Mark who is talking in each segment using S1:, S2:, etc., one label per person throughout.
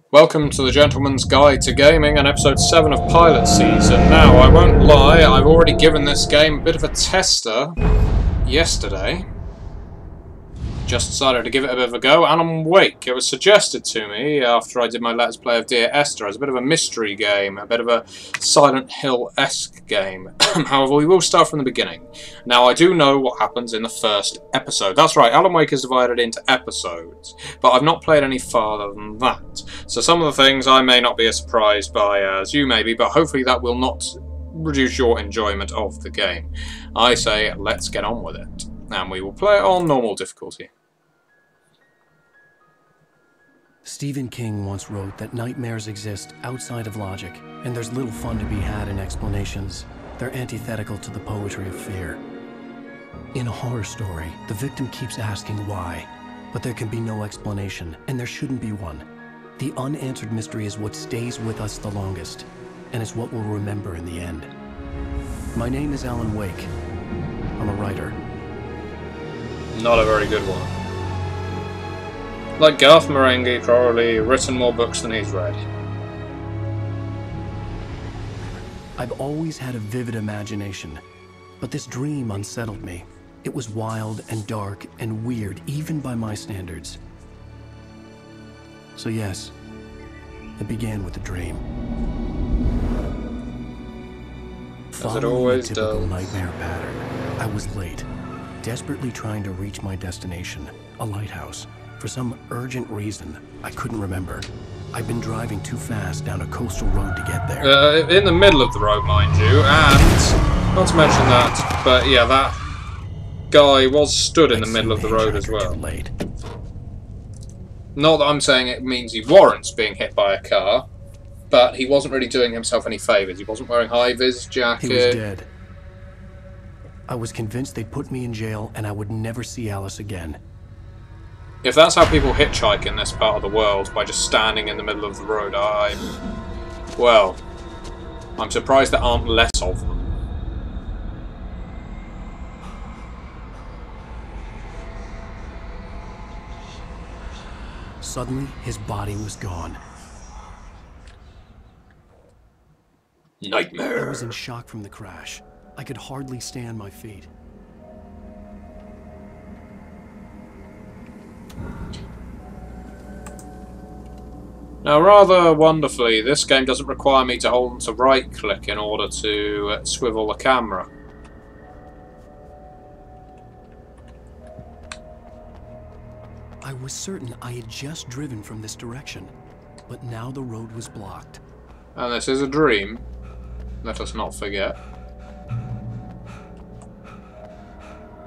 S1: Welcome to the Gentleman's Guide to Gaming and episode 7 of Pilot Season. Now, I won't lie, I've already given this game a bit of a tester yesterday. Just decided to give it a bit of a go, and I'm awake. It was suggested to me after I did my Let's Play of Dear Esther as a bit of a mystery game, a bit of a Silent Hill-esque game. However, we will start from the beginning. Now, I do know what happens in the first episode. That's right, Alan Wake is divided into episodes, but I've not played any farther than that. So some of the things I may not be as surprised by as you may be, but hopefully that will not reduce your enjoyment of the game. I say, let's get on with it. And we will play it on normal difficulty.
S2: Stephen King once wrote that nightmares exist outside of logic, and there's little fun to be had in explanations. They're antithetical to the poetry of fear. In a horror story, the victim keeps asking why, but there can be no explanation, and there shouldn't be one. The unanswered mystery is what stays with us the longest, and it's what we'll remember in the end. My name is Alan Wake. I'm a writer.
S1: Not a very good one. Like Garth Marenghi, probably written more books than he's read.
S2: I've always had a vivid imagination, but this dream unsettled me. It was wild and dark and weird, even by my standards. So yes, it began with a dream.
S1: As it always
S2: a typical
S1: does.
S2: Nightmare pattern. I was late, desperately trying to reach my destination, a lighthouse. For some urgent reason, I couldn't remember. I'd been driving too fast down a coastal road to get there.
S1: In the middle of the road, mind you, and not to mention that, but yeah, that guy was stood in the middle of the road as well.
S2: Late.
S1: Not that I'm saying it means he warrants being hit by a car, but he wasn't really doing himself any favours. He wasn't wearing high-vis jacket.
S2: He was dead. I was convinced they'd put me in jail and I would never see Alice again.
S1: If that's how people hitchhike in this part of the world, by just standing in the middle of the road, well, I'm surprised there aren't less of them.
S2: Suddenly, his body was gone.
S1: Nightmare.
S2: I was in shock from the crash. I could hardly stay on my feet.
S1: Now, rather wonderfully, this game doesn't require me to hold onto right-click in order to swivel the camera.
S2: I was certain I had just driven from this direction, but now the road was blocked.
S1: And this is a dream, let us not forget.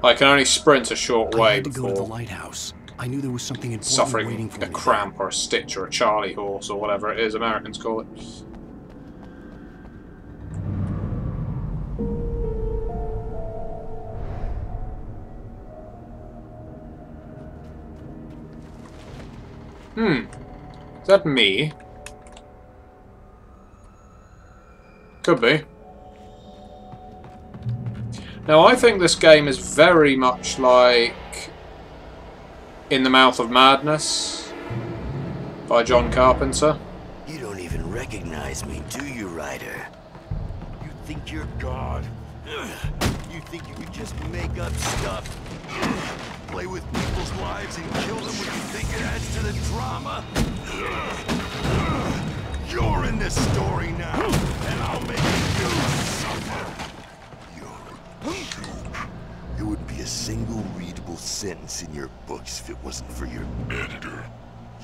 S1: I can only sprint a short way
S2: I had to go to the
S1: before
S2: lighthouse. I knew there was something important
S1: suffering
S2: waiting for
S1: a
S2: me.
S1: cramp or a stitch or a Charlie horse or whatever it is Americans call it. Is that me? Could be. Now, I think this game is very much like In the Mouth of Madness by John Carpenter.
S3: You don't even recognize me, do you, Ryder? You think you're God? You think you can just make up stuff? Play with people's lives and kill them when you think it adds to the drama? You're in this story now, and I'll make you suffer. You're a joke. There wouldn't be a single readable sentence in your books if it wasn't for your editor.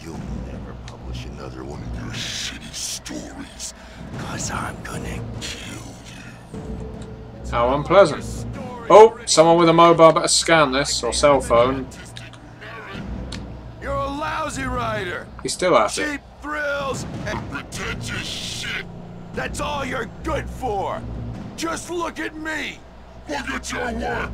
S3: You'll never publish another one of your shitty stories, 'cause I'm gonna kill you.
S1: How unpleasant. Oh, someone with a mobile better scan this, or cell phone.
S3: You're a lousy writer.
S1: He's still at it.
S3: Cheap thrills and pretentious shit. That's all you're good for. Just look at me. Look at your work.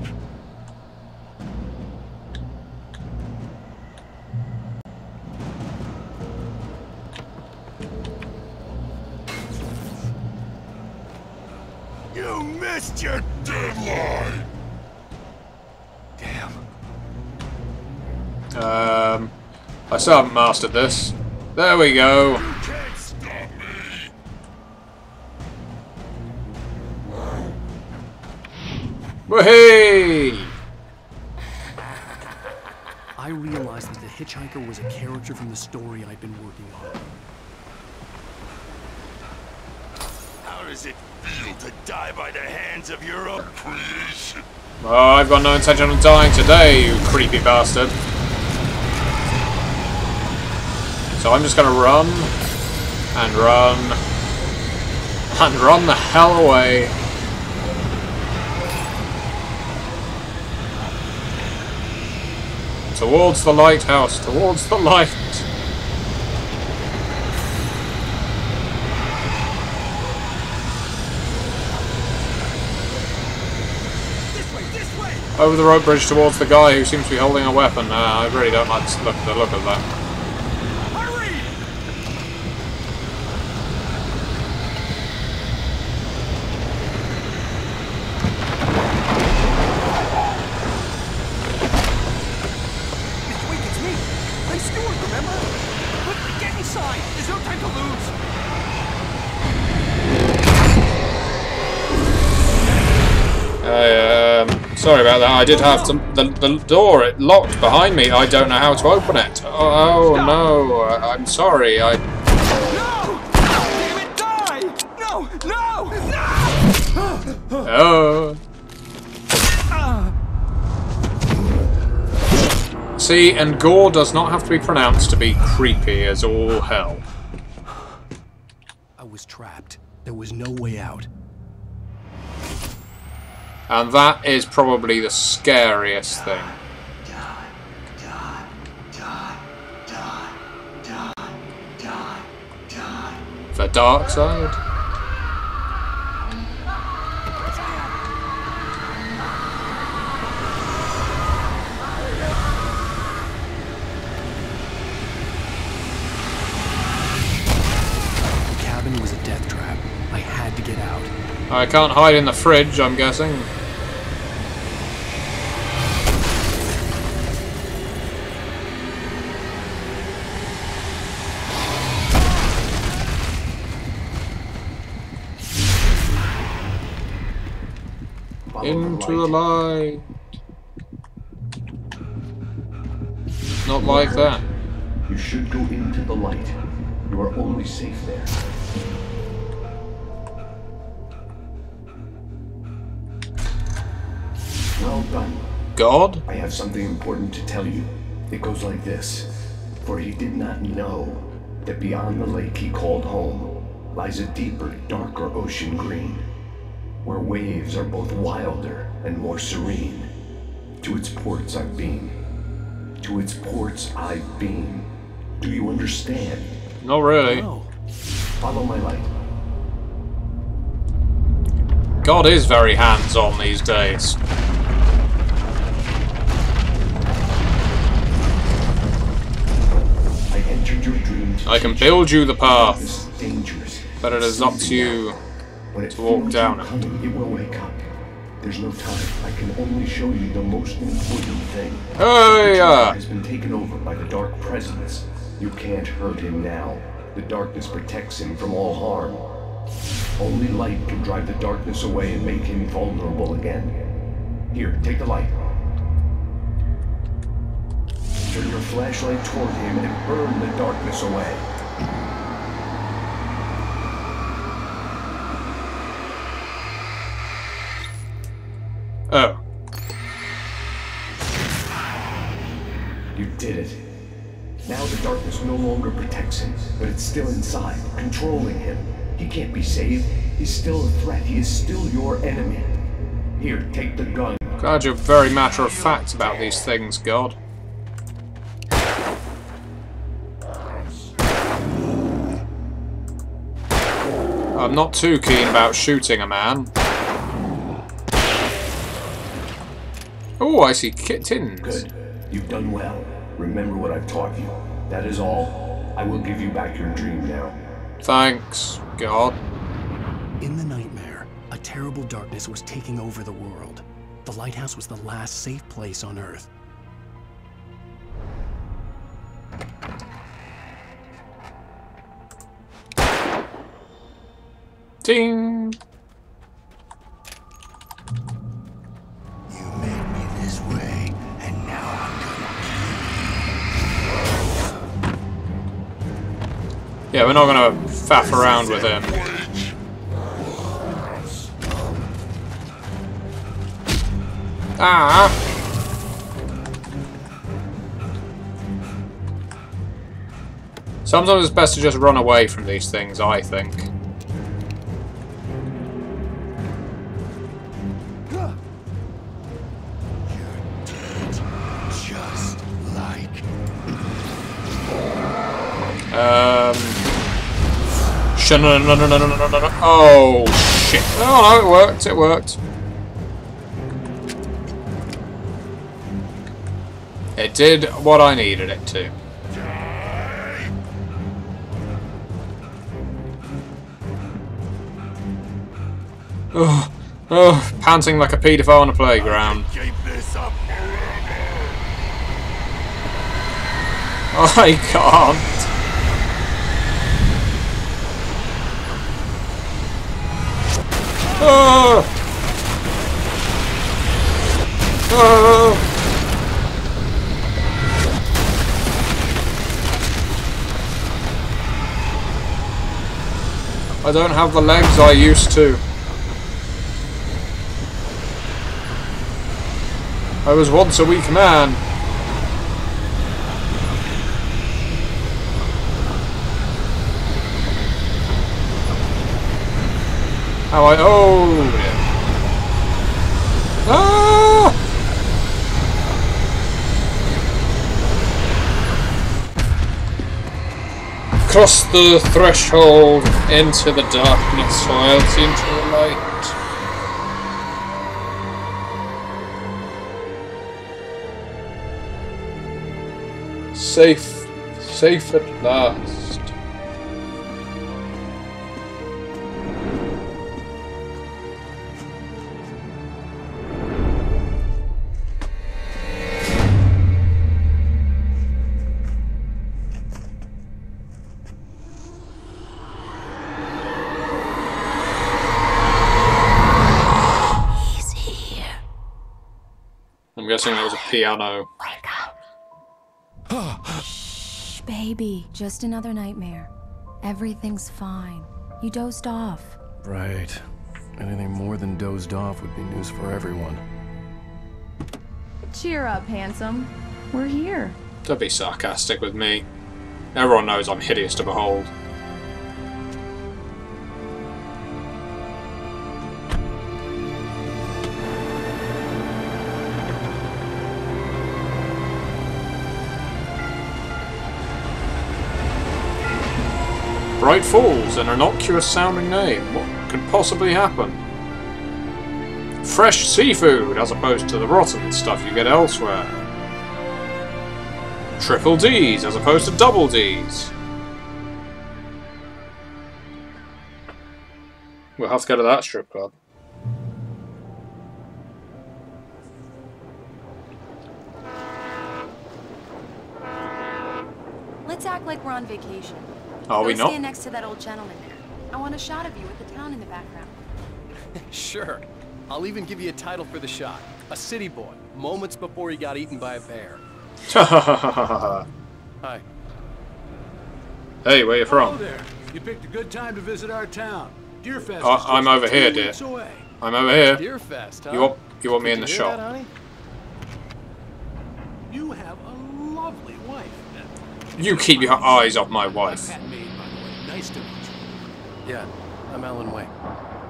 S3: You missed your deadline. Damn.
S1: I still haven't mastered this. There we go.
S3: You can't stop me.
S1: Woohoo!
S2: I realized that the hitchhiker was a character from the story I'd been working on.
S3: How does it feel to die by the hands of your own creation?
S1: Oh, I've got no intention of dying today, you creepy bastard. So I'm just gonna run, and run, and run the hell away. Towards the lighthouse, towards the light.
S3: This way!
S1: Over the rope bridge towards the guy who seems to be holding a weapon. I really don't like the look of that.
S3: Hurry!
S4: Wait, it's me! I'm Stuart, remember? Quickly, get inside! There's no time to lose!
S1: Sorry about that. I did have to. The door, it locked behind me. I don't know how to open it. Oh no! I'm sorry.
S4: No! Damn it, die! No! No! No!
S1: Oh. See, and gore does not have to be pronounced to be creepy as all hell.
S2: I was trapped. There was no way out.
S1: And that is probably the scariest thing. The dark side?
S2: The cabin was a death trap. I had to get out.
S1: I can't hide in the fridge, I'm guessing. Into the light. Not like that.
S5: You should go into the light. You are only safe there. Well done.
S1: God?
S5: I have something important to tell you. It goes like this. For he did not know that beyond the lake he called home lies a deeper, darker ocean green, where waves are both wilder and more serene. To its ports I've been. To its ports I've been. Do you understand?
S1: Not really.
S2: No.
S5: Follow my light.
S1: God is very hands-on these days.
S5: I entered your dream to
S1: I can
S5: teach
S1: build you the
S5: This
S1: path,
S5: is dangerous.
S1: but it is up to you.
S5: When it
S1: to walk
S5: feels
S1: down
S5: you
S1: it.
S5: coming, it will wake up. There's no time. I can only show you the most important thing.
S1: Hey,
S5: The child has been taken over by the dark presence. You can't hurt him now. The darkness protects him from all harm. Only light can drive the darkness away and make him vulnerable again. Here, take the light. Turn your flashlight toward him and burn the darkness away.
S1: Oh.
S5: You did it. Now the darkness no longer protects him, but it's still inside, controlling him. He can't be saved. He's still a threat. He is still your enemy. Here, take the gun.
S1: Glad you're very matter-of-fact about these things, God. I'm not too keen about shooting a man. Oh, I see kittens.
S5: Good. You've done well. Remember what I've taught you. That is all. I will give you back your dream now.
S1: Thanks, God.
S2: In the nightmare, a terrible darkness was taking over the world. The lighthouse was the last safe place on Earth.
S1: Ting!
S3: You made me this way, and now I'm gonna
S1: Yeah, we're not gonna faff around with him. Ah! Sometimes it's best to just run away from these things, I think.
S3: just like
S1: No. Oh, shit. Oh, no, it worked, it worked. It did what I needed it to. Oh, panting like a paedophile on a playground.
S3: keep this up forever.
S1: I can't. Oh! Oh! I don't have the legs I used to. I was once a weak man. How I... Oh! Yeah. Ah! Cross the threshold into the darkness, or else into the light. Safe at last.
S6: He's here.
S1: I'm guessing that was a piano.
S6: Wake up. Shh, baby. Just another nightmare. Everything's fine. You dozed off.
S2: Right. Anything more than dozed off would be news for everyone.
S7: Cheer up, handsome. We're here.
S1: Don't be sarcastic with me. Everyone knows I'm hideous to behold. Bright Falls, an innocuous sounding name. What could possibly happen? Fresh seafood, as opposed to the rotten stuff you get elsewhere. Triple D's, as opposed to double D's. We'll have to go to that strip club.
S6: Let's act like we're on vacation.
S1: Are we
S6: Go
S1: not?
S6: stand next to that old gentleman there. I want a shot of you with the town in the background.
S4: Sure. I'll even give you a title for the shot. A city boy, moments before he got eaten by a bear. Hi.
S1: Hey, where you
S8: Hello
S1: from?
S8: there. You picked a good time to visit our town. Deerfest is
S1: I'm
S8: just
S1: over here,
S8: 2
S1: dear.
S8: weeks away.
S1: I'm over here.
S4: Deerfest, huh?
S1: You want me in the
S4: Did you hear
S1: shop?
S4: that, honey?
S8: You have a lovely wife.
S1: You keep your eyes off my wife.
S8: Pat Maid, by the way. Nice to meet you.
S4: Yeah, I'm Alan Wake.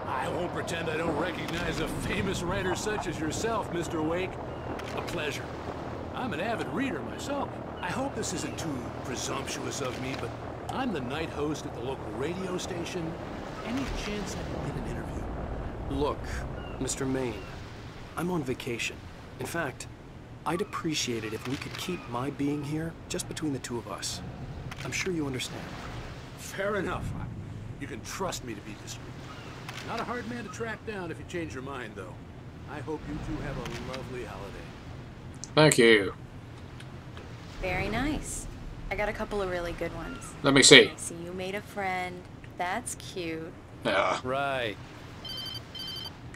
S8: I won't pretend I don't recognize a famous writer such as yourself, Mr. Wake. A pleasure. I'm an avid reader myself. I hope this isn't too presumptuous of me, but I'm the night host at the local radio station. Any chance I can get an interview?
S4: Look, Mr. Maine, I'm on vacation. In fact, I'd appreciate it if we could keep my being here just between the two of us. I'm sure you understand.
S8: Fair enough. You can trust me to be discreet. Not a hard man to track down if you change your mind, though. I hope you two have a lovely holiday.
S1: Thank you.
S6: Very nice. I got a couple of really good ones.
S1: Let me see.
S6: I see you made a friend. That's cute.
S1: Yeah.
S4: Right.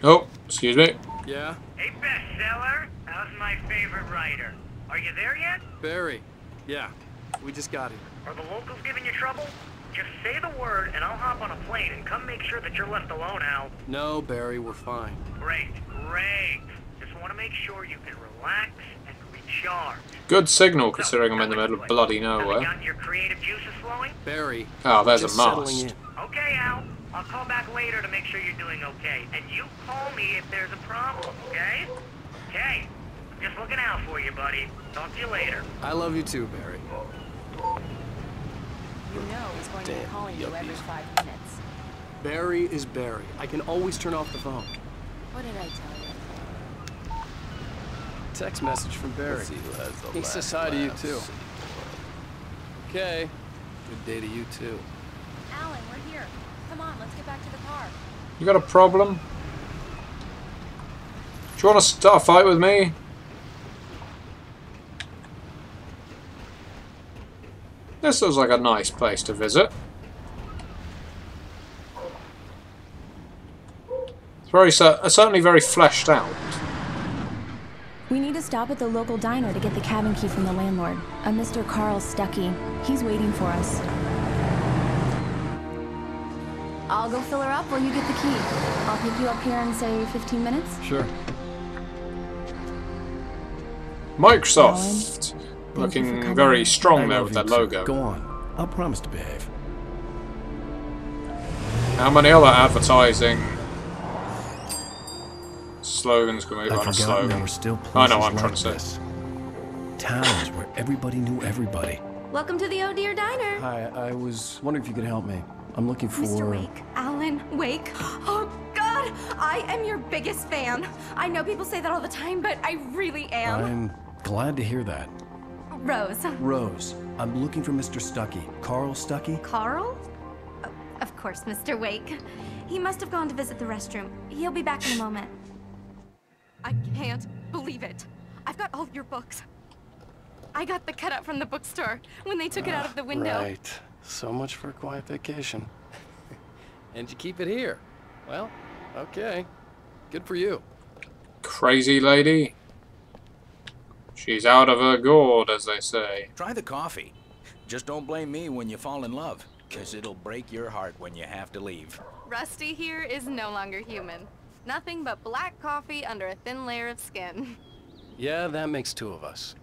S1: Oh, excuse me.
S4: Yeah?
S9: Hey, bestseller. How's my favorite writer? Are you there yet?
S4: Barry. Yeah. We just got here.
S9: Are the locals giving you trouble? Just say the word and I'll hop on a plane and come make sure that you're left alone, Al.
S4: No, Barry, we're fine.
S9: Great, great. Just want to make sure you can relax and recharge.
S1: Good signal considering I'm in the middle of bloody
S9: Have you
S1: nowhere.
S9: gotten your creative juices flowing?
S4: Barry.
S1: Oh, there's
S4: just
S1: a
S4: settling
S1: mast.
S4: in.
S9: Okay, Al. I'll call back later to make sure you're doing okay. And you call me if there's a problem, okay? Okay. I'm just looking out for you, buddy. Talk to you later.
S4: I love you too, Barry.
S10: You know he's going to be calling you every 5 minutes.
S4: Barry is Barry. I can always turn off the phone.
S10: What did I tell you?
S4: Text message from Barry. He says hi to you too. Okay. Good day to you too.
S10: Alan, we're here. Come on, let's get back to the car.
S1: You got a problem? Do you want to start a fight with me? This looks like a nice place to visit. It's very certainly very fleshed out.
S6: We need to stop at the local diner to get the cabin key from the landlord, a Mr. Carl Stuckey. He's waiting for us. I'll go fill her up while you get the key. I'll pick you up here in, say, 15 minutes?
S4: Sure.
S1: Microsoft.
S6: Thank you for
S1: Looking
S6: coming.
S1: very strong
S2: I
S1: there
S2: love
S1: with
S2: you
S1: that
S2: too.
S1: logo.
S2: Go on. I'll promise to behave.
S1: How many other advertising slogans can we
S2: I've
S1: run a
S2: forgotten there
S1: slogan?
S2: were still places
S1: I know what I'm
S2: like
S1: trying to say.
S2: this. Towns where everybody knew everybody.
S6: Welcome to the Oh Dear Diner.
S2: Hi, I was wondering if you could help me. I'm looking for...
S11: Mr. Wake. Alan Wake. Oh, God! I am your biggest fan. I know people say that all the time, but I really am.
S2: I'm glad to hear that.
S11: Rose.
S2: Rose, I'm looking for Mr. Stuckey. Carl Stuckey?
S11: Carl? Oh, of course, Mr. Wake. He must have gone to visit the restroom. He'll be back in a moment. I can't believe it. I've got all your books. I got the cutout from the bookstore when they took it out of the window.
S4: Right. So much for a quiet vacation. And you keep it here. Well, okay. Good for you.
S1: Crazy lady. She's out of her gourd, as they say.
S12: Try the coffee. Just don't blame me when you fall in love, 'cause it'll break your heart when you have to leave.
S11: Rusty here is no longer human. Nothing but black coffee under a thin layer of skin.
S4: Yeah, that makes two of us.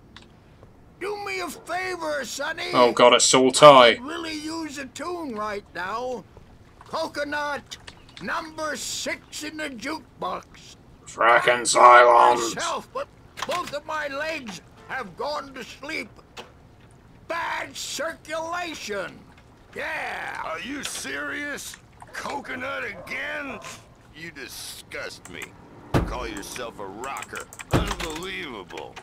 S13: Do me a favor, Sonny.
S1: Oh god, it's Saul Ty.
S13: Really use a tune right now. Coconut, number 6 in the jukebox.
S1: Frackin' silence.
S13: Myself, but both of my legs have gone to sleep. Bad circulation. Yeah.
S3: Are you serious? Coconut again? You disgust me. Call yourself a rocker. Unbelievable.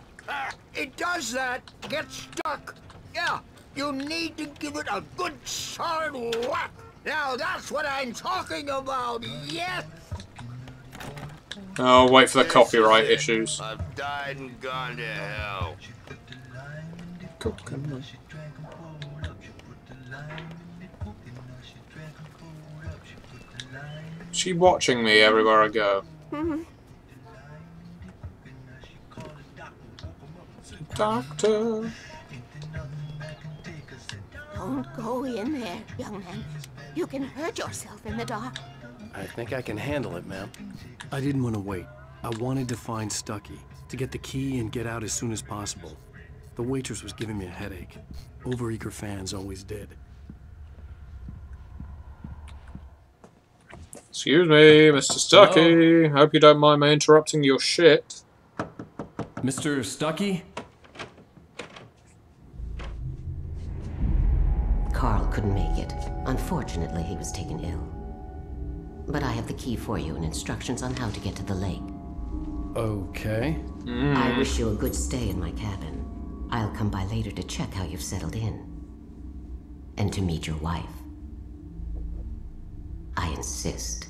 S13: It does that. Get stuck. Yeah, you need to give it a good solid whack. Now that's what I'm talking about. Yes.
S1: Oh, wait for the copyright issues.
S3: I've died and gone to hell.
S1: Is she watching me everywhere I go? Doctor.
S11: Don't go in there, young man. You can hurt yourself in the dark.
S4: I think I can handle it, ma'am.
S2: I didn't want to wait. I wanted to find Stuckey, to get the key and get out as soon as possible. The waitress was giving me a headache. Overeager fans always did.
S1: Excuse me, Mr. Stuckey. Hope you don't mind me interrupting your shit.
S2: Mr. Stuckey?
S14: Carl couldn't make it. Unfortunately, he was taken ill. But I have the key for you and instructions on how to get to the lake.
S2: Okay.
S14: I wish you a good stay in my cabin. I'll come by later to check how you've settled in. And to meet your wife. I insist.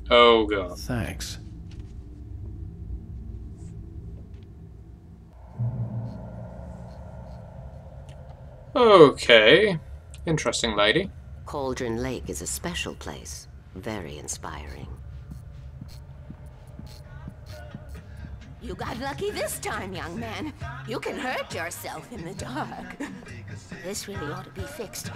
S1: Oh god.
S2: Thanks.
S1: Okay. Interesting lady.
S14: Cauldron Lake is a special place. Very inspiring.
S15: You got lucky this time, young man. You can hurt yourself in the dark. This really ought to be fixed.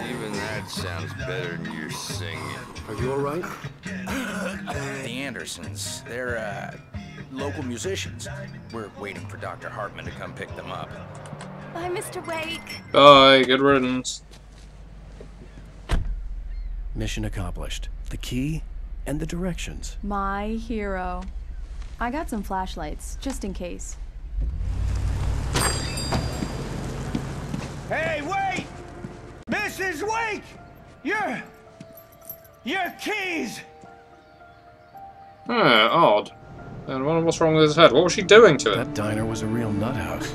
S16: Even that sounds better than your singing.
S4: Are you all right?
S12: The Andersons, they're, local musicians. We're waiting for Dr. Hartman to come pick them up.
S11: Bye, Mr. Wake.
S1: Bye, good riddance.
S2: Mission accomplished. The key and the directions.
S7: My hero. I got some flashlights, just in case.
S17: Hey, wait! Mrs. Wake! Your keys!
S1: Odd. And I wonder what's wrong with his head. What was she doing to it?
S2: That diner was a real nut house.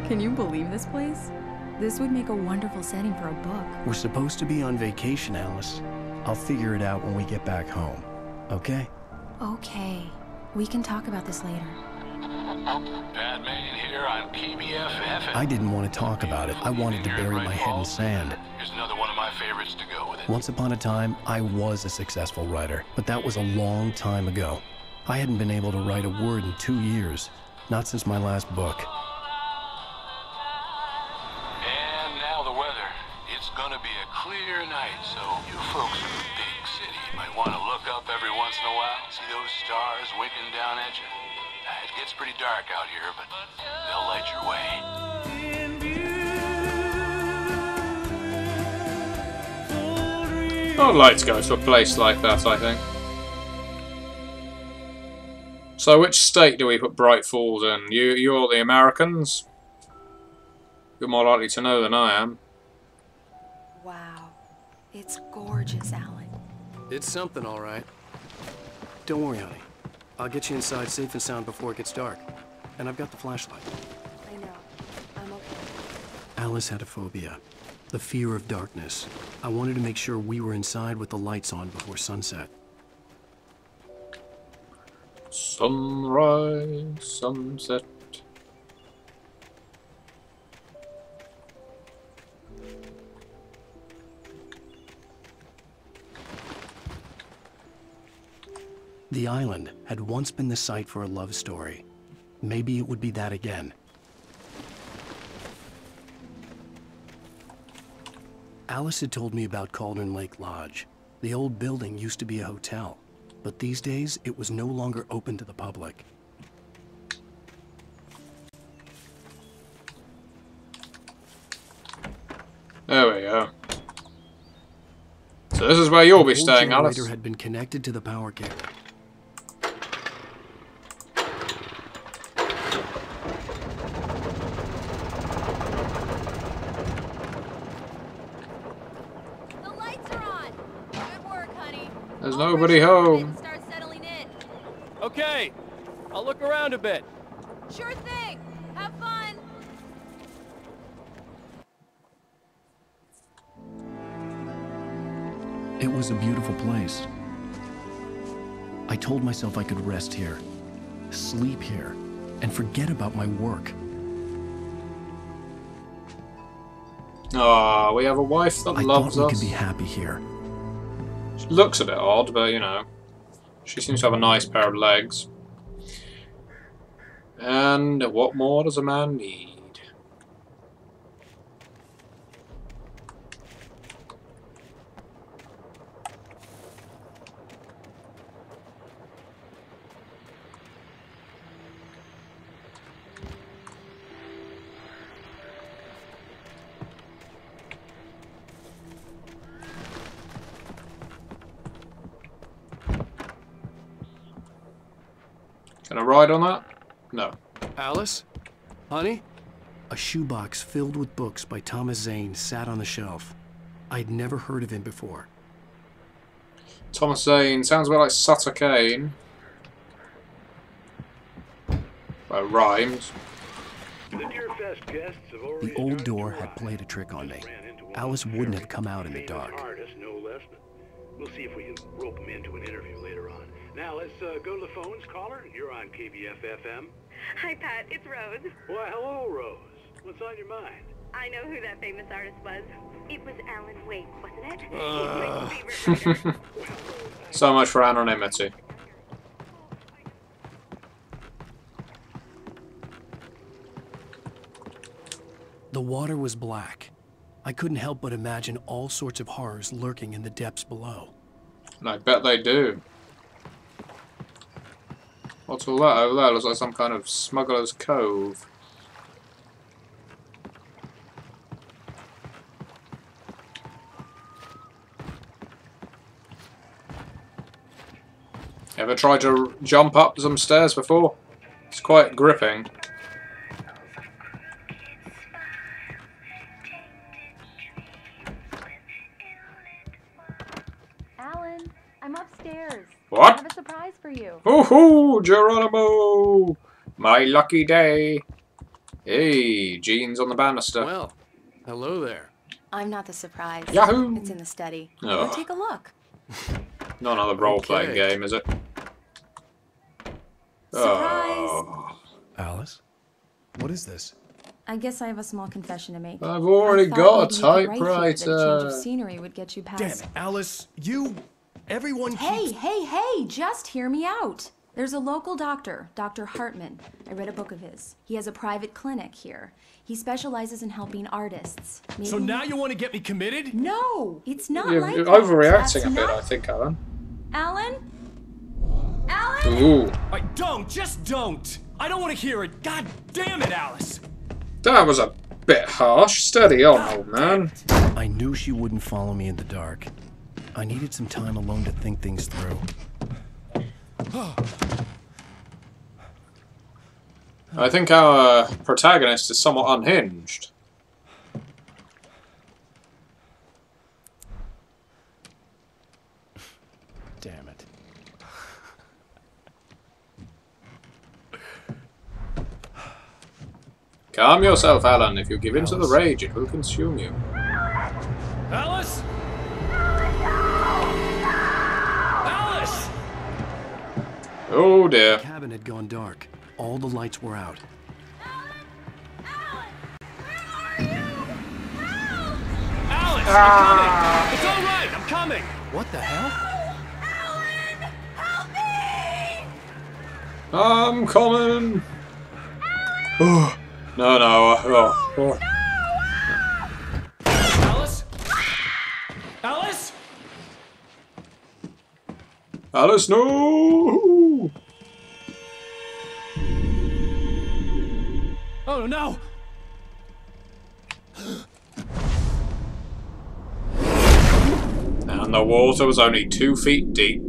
S7: Can you believe this place? This would make a wonderful setting for a book.
S2: We're supposed to be on vacation, Alice. I'll figure it out when we get back home. Okay?
S6: Okay. We can talk about this later.
S8: Pat Main here on KBFF.
S2: I didn't want to talk about it. I wanted to bury my head in sand.
S8: Here's another one of my favorites to go with it.
S2: Once upon a time, I was a successful writer, but that was a long time ago. I hadn't been able to write a word in 2 years. Not since my last book.
S8: And now the weather. It's gonna be a clear night, so you folks in the big city might want to look up every once in a while. See those stars winking down at you? It gets pretty dark out here, but they'll light your way.
S1: I'd like to go to a place like that, I think. So which state do we put Bright Falls in? You're the Americans? You're more likely to know than I am.
S6: Wow. It's gorgeous, Alan.
S4: It's something, all right. Don't worry, honey. I'll get you inside safe and sound before it gets dark. And I've got the flashlight.
S6: I know. I'm okay.
S2: Alice had a phobia. The fear of darkness. I wanted to make sure we were inside with the lights on before sunset.
S1: Sunrise, sunset.
S2: The island had once been the site for a love story. Maybe it would be that again. Alice had told me about Cauldron Lake Lodge. The old building used to be a hotel, but these days it was no longer open to the public.
S1: There we go. So this is where you'll be staying, Alice.
S2: The generator had been connected to the power cable.
S1: There's nobody home.
S10: Start settling in.
S17: Okay, I'll look around a bit.
S10: Sure thing. Have fun.
S2: It was a beautiful place. I told myself I could rest here, sleep here, and forget about my work.
S1: Ah, we have a wife that loves
S2: I thought we
S1: us.
S2: could be happy here.
S1: She looks a bit odd, but you know, she seems to have a nice pair of legs. And what more does a man need? Can I ride on that? No.
S4: Alice? Honey? A shoebox filled with books by Thomas Zane sat on the shelf. I'd never heard of him before.
S1: Thomas Zane sounds a bit like Sutter Kane. Well, rhymes.
S2: The old door had played a trick on me. Alice wouldn't have come out in the dark.
S18: We'll see if we can rope him into an interview later on. Now let's go to the phones. Caller, you're on KBF-FM.
S19: Hi, Pat. It's Rose.
S18: Why, hello, Rose. What's on your mind?
S10: I know who that famous artist was. It was Alan Wake, wasn't it? He's my favorite writer.
S1: So much for anonymity.
S2: The water was black. I couldn't help but imagine all sorts of horrors lurking in the depths below.
S1: And I bet they do. What's all that over there? Looks like some kind of smuggler's cove. Ever tried to jump up some stairs before? It's quite gripping.
S10: Alan, I'm upstairs.
S1: What?
S10: I have a surprise for you.
S1: Woohoo! Geronimo! My lucky day. Hey, Jean's on the banister.
S4: Well, hello there.
S7: I'm not the surprise.
S1: Yahoo!
S7: It's in the study.
S1: Oh.
S7: Go take a look.
S1: Not another role-playing
S4: Okay.
S1: game, is it?
S7: Surprise!
S1: Oh.
S2: Alice? What is this?
S6: I guess I have a small confession to make.
S1: I've already
S6: I
S1: got
S6: thought
S1: a
S6: maybe you could write here that a change
S1: typewriter.
S6: of scenery would get you past.
S2: Damn it, Alice. Everyone
S6: Hey, hey, just hear me out. There's a local doctor, Dr. Hartman. I read a book of his. He has a private clinic here. He specializes in helping artists.
S2: So now you want to get me committed?
S6: No, it's not
S1: You're
S6: like
S1: you're
S6: that.
S1: overreacting
S6: That's
S1: a bit,
S6: not-
S1: I think, Alan.
S6: Alan? Alan?
S1: Ooh.
S2: Just don't. I don't want to hear it. God damn it, Alice.
S1: That was a bit harsh. Steady on, old man.
S2: I knew she wouldn't follow me in the dark. I needed some time alone to think things through.
S1: I think our protagonist is somewhat unhinged.
S2: Damn it.
S1: Calm yourself, Alan. If you give in to the rage, it will consume you.
S2: Alice? Alice!
S1: Oh dear.
S2: The cabin had gone dark. All the lights were out.
S17: Alice, I'm coming! It's all right, I'm coming!
S2: What the hell?
S1: I'm coming. Oh, no, no. Oh.
S2: Alice? Alice?
S1: Alice, no!
S2: Oh no!
S1: And the water was only 2 feet deep.